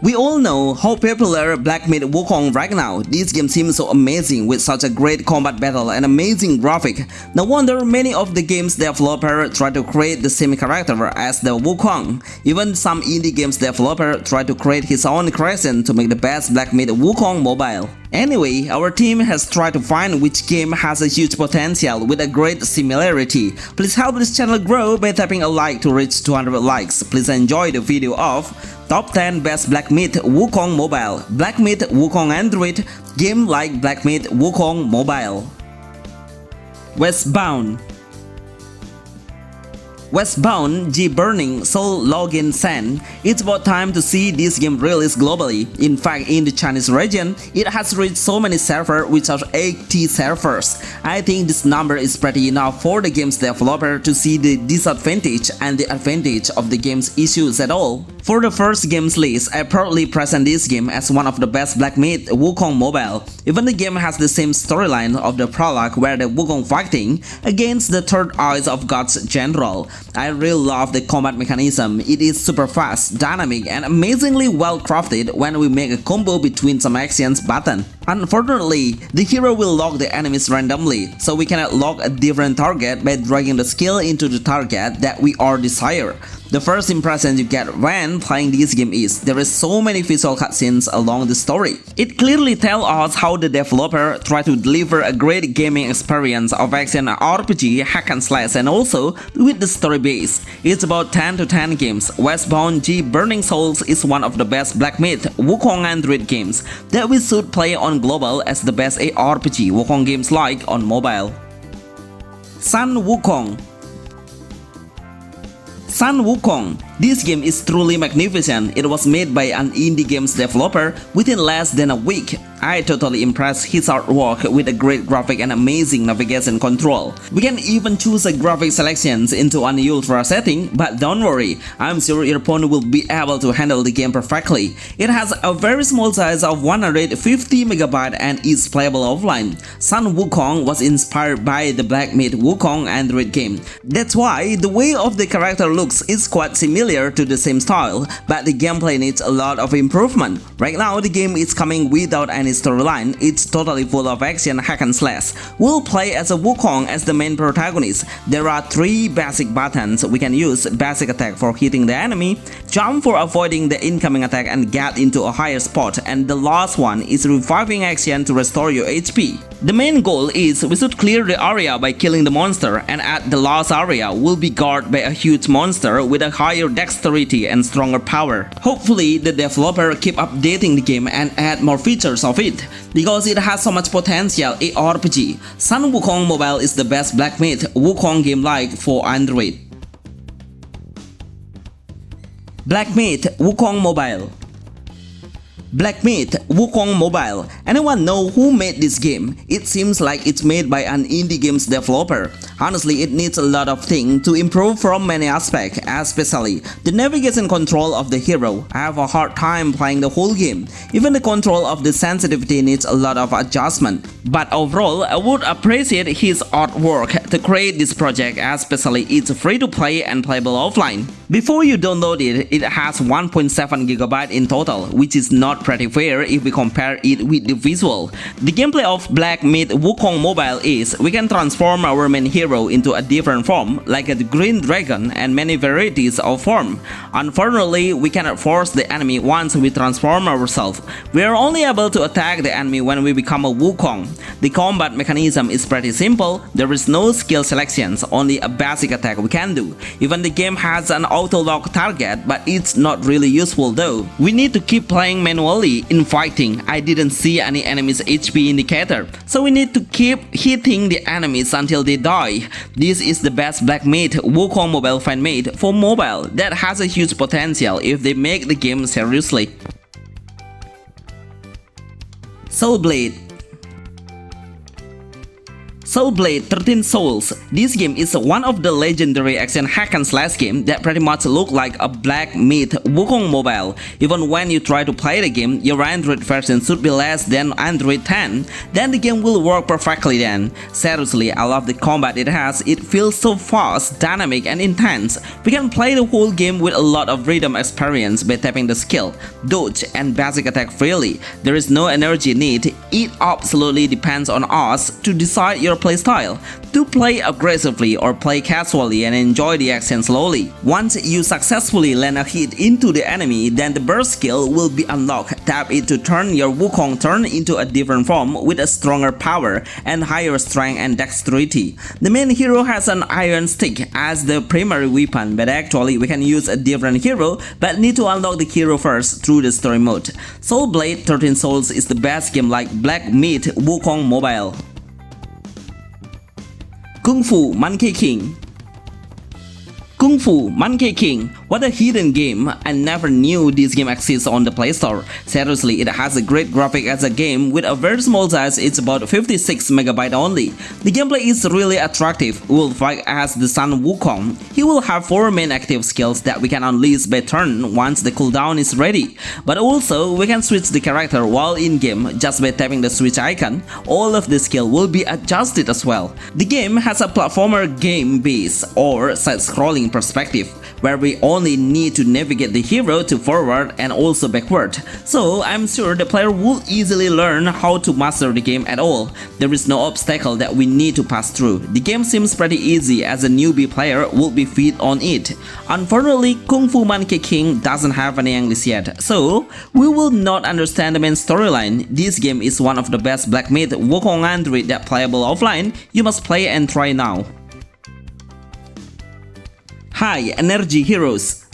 We all know how popular Black Myth Wukong right now. This game seems so amazing with such a great combat battle and amazing graphic. No wonder many of the game's developers try to create the same character as the Wukong. Even some indie games developer try to create his own creation to make the best Black Myth Wukong Mobile. Anyway, our team has tried to find which game has a huge potential with a great similarity. Please help this channel grow by tapping a like to reach 200 likes. Please enjoy the video of Top 10 Best Black Myth Wukong Mobile, Black Myth Wukong Android, game like Black Myth Wukong Mobile. Westbound. Westbound G Burning Soul Login Sand. It's about time to see this game released globally. In fact, in the Chinese region, it has reached so many servers, which are 80 servers. I think this number is pretty enough for the game's developer to see the disadvantage and the advantage of the game's issues at all. For the first games list, I proudly present this game as one of the best Black Myth Wukong Mobile. Even the game has the same storyline of the prologue where the Wukong fighting against the third eyes of God's general. I really love the combat mechanism. It is super fast, dynamic, and amazingly well crafted when we make a combo between some actions button. Unfortunately, the hero will lock the enemies randomly, so we cannot lock a different target by dragging the skill into the target that we are desire. The first impression you get when playing this game is there is so many visual cutscenes along the story. It clearly tells us how the developer tried to deliver a great gaming experience of action RPG, hack and slash, and also with the story base. It's about 10 to 10 games. Westbound G Burning Souls is one of the best Black Myth Wukong Android games that we should play on global as the best ARPG Wukong games like on mobile. Sun Wukong. Sun Wukong. This game is truly magnificent. It was made by an indie games developer within less than a week. I totally impressed his artwork with a great graphic and amazing navigation control. We can even choose a graphic selections into an ultra setting, but don't worry, I'm sure your opponent will be able to handle the game perfectly. It has a very small size of 150 MB and is playable offline. Sun Wukong was inspired by the Black Myth Wukong Android game. That's why the way of the character looks is quite similar to the same style, but the gameplay needs a lot of improvement. Right now, the game is coming without any storyline. It's totally full of action hack and slash. We'll play as a Wukong as the main protagonist. There are 3 basic buttons. We can use basic attack for hitting the enemy, jump for avoiding the incoming attack and get into a higher spot, and the last one is reviving action to restore your HP. The main goal is we should clear the area by killing the monster, and at the last area will be guarded by a huge monster with a higher dexterity and stronger power. Hopefully the developer keep updating the game and add more features of it, because it has so much potential ARPG. Sun Wukong Mobile is the best Black Myth Wukong game like for Android. Black Myth Wukong Mobile. Black Myth Wukong Mobile. Anyone know who made this game? It seems like it's made by an indie games developer. Honestly, it needs a lot of things to improve from many aspects, especially the navigation control of the hero. I have a hard time playing the whole game. Even the control of the sensitivity needs a lot of adjustment. But overall, I would appreciate his artwork to create this project, especially it's free to play and playable offline. Before you download it, it has 1.7 GB in total, which is not pretty fair if we compare it with the visual. The gameplay of Black Myth Wukong Mobile is we can transform our main hero into a different form, like a green dragon and many varieties of form. Unfortunately, we cannot force the enemy once we transform ourselves. We are only able to attack the enemy when we become a Wukong. The combat mechanism is pretty simple. There is no skill selections, only a basic attack we can do. Even the game has an auto-lock target, but it's not really useful though. We need to keep playing manually in fighting. I didn't see any enemy's HP indicator, so we need to keep hitting the enemies until they die. This is the best Black Myth Wukong Mobile fan made for mobile that has a huge potential if they make the game seriously. Soul Blade. Soulblade 13 Souls. This game is one of the legendary action hack and slash game that pretty much look like a Black Myth Wukong Mobile. Even when you try to play the game, your Android version should be less than Android 10, then the game will work perfectly then. Seriously, I love the combat it has. It feels so fast, dynamic and intense. We can play the whole game with a lot of rhythm experience by tapping the skill, dodge and basic attack freely. There is no energy need. It absolutely depends on us to decide your playstyle, to play aggressively or play casually and enjoy the action slowly. Once you successfully land a hit into the enemy, then the burst skill will be unlocked. Tap it to turn your Wukong turn into a different form with a stronger power and higher strength and dexterity. The main hero has an iron stick as the primary weapon, but actually we can use a different hero but need to unlock the hero first through the story mode. Soulblade 13 Souls is the best game like Black Myth Wukong Mobile. Kung Fu Monkey King. Kung Fu Monkey King, what a hidden game. I never knew this game exists on the Play Store. Seriously, it has a great graphic as a game with a very small size. It's about 56 MB only. The gameplay is really attractive. We will fight as the son Wukong. He will have 4 main active skills that we can unleash by turn once the cooldown is ready. But also, we can switch the character while in-game just by tapping the switch icon. All of the skill will be adjusted as well. The game has a platformer game base or side-scrolling perspective, where we only need to navigate the hero to forward and also backward. So I'm sure the player will easily learn how to master the game at all. There is no obstacle that we need to pass through. The game seems pretty easy as a newbie player will be fit on it. Unfortunately, Kung Fu Monkey King doesn't have any English yet, so we will not understand the main storyline. This game is one of the best Black Myth Wukong Android that playable offline. You must play and try now. High Energy Heroes.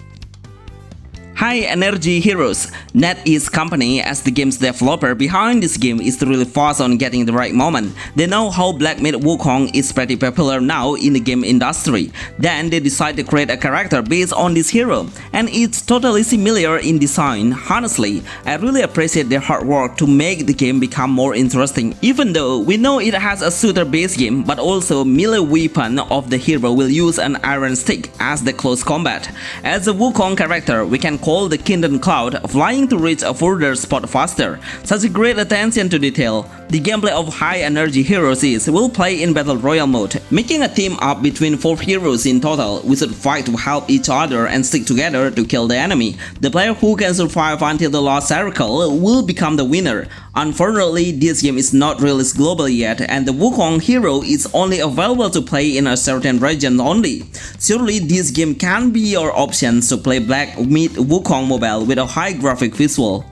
High Energy Heroes. NetEase company as the game's developer behind this game is really fast on getting the right moment. They know how Black Myth Wukong is pretty popular now in the game industry. Then they decide to create a character based on this hero, and it's totally similar in design. Honestly, I really appreciate their hard work to make the game become more interesting. Even though we know it has a shooter-based game, but also melee weapon of the hero will use an iron stick as the close combat. As a Wukong character, we can call the Kingdom Cloud, flying to reach a further spot faster. Such a great attention to detail. The gameplay of High Energy Heroes is we'll play in Battle Royale mode, making a team up between 4 heroes in total. We should fight to help each other and stick together to kill the enemy. The player who can survive until the last circle will become the winner. Unfortunately, this game is not released globally yet, and the Wukong hero is only available to play in a certain region only. Surely this game can be your option to play Black Myth Wukong Mobile with a high graphic visual.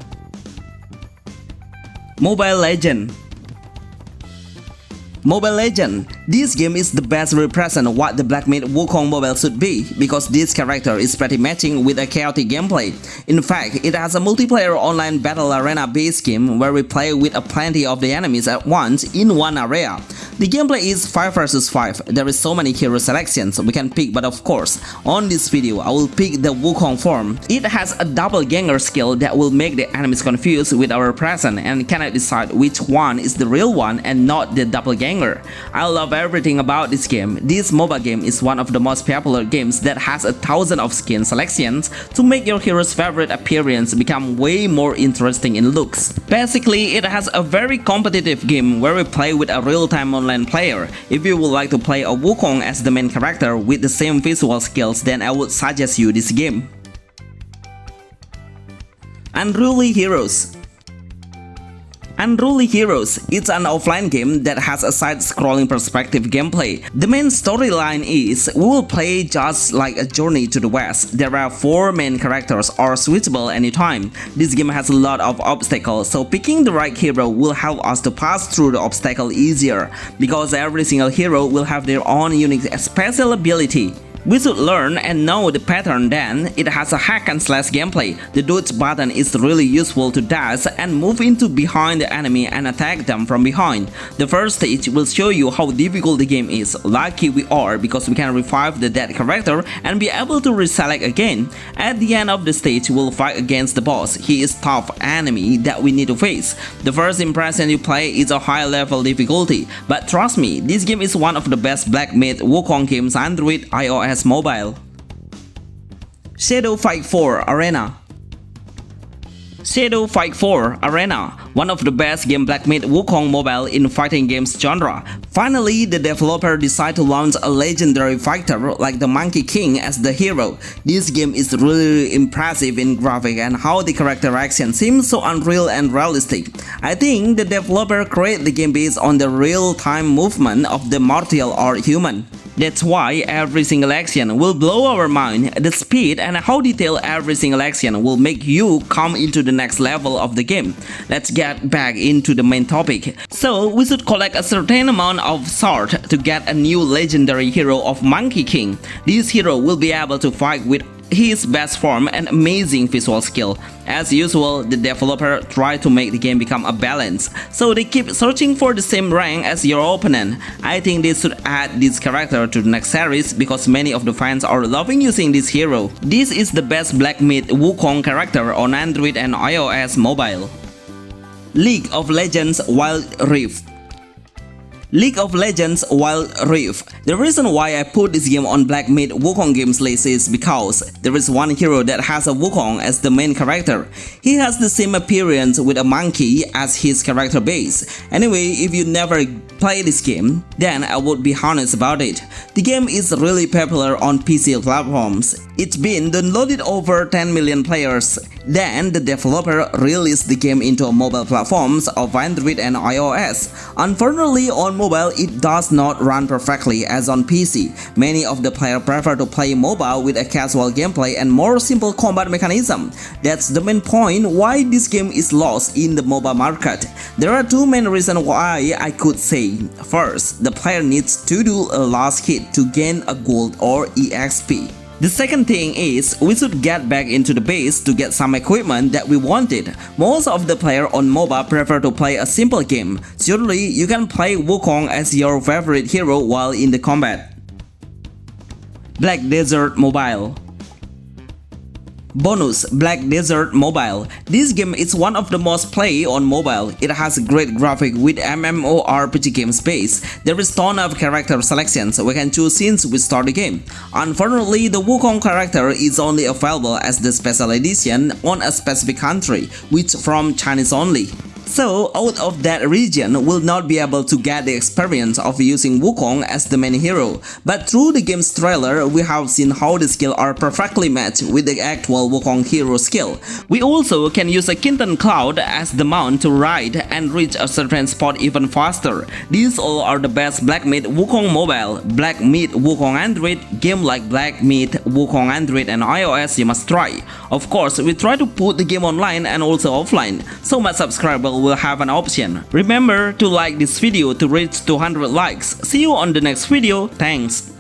Mobile Legend. Mobile Legend. This game is the best represent what the Black Myth Wukong Mobile should be, because this character is pretty matching with a chaotic gameplay. In fact, it has a multiplayer online battle arena based game where we play with a plenty of the enemies at once in one area. The gameplay is 5 vs 5. There is so many hero selections we can pick, but of course, on this video I will pick the Wukong form. It has a doppelganger skill that will make the enemies confused with our present and cannot decide which one is the real one and not the doppelganger. I love everything about this game. This mobile game is one of the most popular games that has 1,000 of skin selections to make your hero's favorite appearance become way more interesting in looks. Basically, it has a very competitive game where we play with a real-time online player. If you would like to play a Wukong as the main character with the same visual skills, then I would suggest you this game. Unruly Heroes. Unruly Heroes. It's an offline game that has a side-scrolling perspective gameplay. The main storyline is we will play just like a journey to the west. There are 4 main characters are switchable anytime. This game has a lot of obstacles, so picking the right hero will help us to pass through the obstacle easier, because every single hero will have their own unique special ability. We should learn and know the pattern. Then it has a hack and slash gameplay. The dodge button is really useful to dash and move into behind the enemy and attack them from behind. The first stage will show you how difficult the game is. Lucky we are because we can revive the dead character and be able to reselect again. At the end of the stage we'll fight against the boss. He is tough enemy that we need to face. The first impression you play is a high level difficulty, but trust me, this game is one of the best Black Myth Wukong games Android, iOS, mobile. Shadow Fight 4 Arena. Shadow Fight 4 Arena, one of the best game Black Myth Wukong Mobile in fighting games genre. Finally, the developer decided to launch a legendary fighter like the Monkey King as the hero. This game is really impressive in graphic and how the character action seems so unreal and realistic. I think the developer created the game based on the real-time movement of the martial or human. That's why every single action will blow our mind. The speed and how detailed every single action will make you come into the next level of the game. Let's get back into the main topic. So we should collect a certain amount of swords to get a new legendary hero of Monkey King. This hero will be able to fight with his best form and amazing visual skill. As usual, the developer tried to make the game become a balance, so they keep searching for the same rank as your opponent. I think they should add this character to the next series because many of the fans are loving using this hero. This is the best Black Myth Wukong character on Android and iOS mobile. League of Legends Wild Reef. League of Legends Wild Reef. The reason why I put this game on Black Myth Wukong games list is because there is one hero that has a Wukong as the main character. He has the same appearance with a monkey as his character base. Anyway, if you never play this game, then I would be honest about it. The game is really popular on PC platforms. It's been downloaded over 10 million players. Then the developer released the game into mobile platforms of Android and iOS. Unfortunately, on mobile it does not run perfectly as on PC. Many of the players prefer to play mobile with a casual gameplay and more simple combat mechanism. That's the main point why this game is lost in the mobile market. There are two main reasons why I could say. First, the player needs to do a last hit to gain a gold or EXP. The second thing is we should get back into the base to get some equipment that we wanted. Most of the players on mobile prefer to play a simple game. Surely you can play Wukong as your favorite hero while in the combat. Black Desert Mobile. Bonus Black Desert Mobile. This game is one of the most played on mobile. It has great graphic with MMORPG game space. There is ton of character selections we can choose since we start the game. Unfortunately, the Wukong character is only available as the special edition on a specific country, which from Chinese only. So, out of that region will not be able to get the experience of using Wukong as the main hero. But through the game's trailer, we have seen how the skills are perfectly matched with the actual Wukong hero skill. We also can use a Kinton Cloud as the mount to ride and reach a certain spot even faster. These all are the best Black Myth Wukong Mobile, Black Myth Wukong Android. Game like Black Myth Wukong Android and iOS you must try. Of course, we try to put the game online and also offline, so my subscribers will have an option. Remember to like this video to reach 200 likes. See you on the next video. Thanks.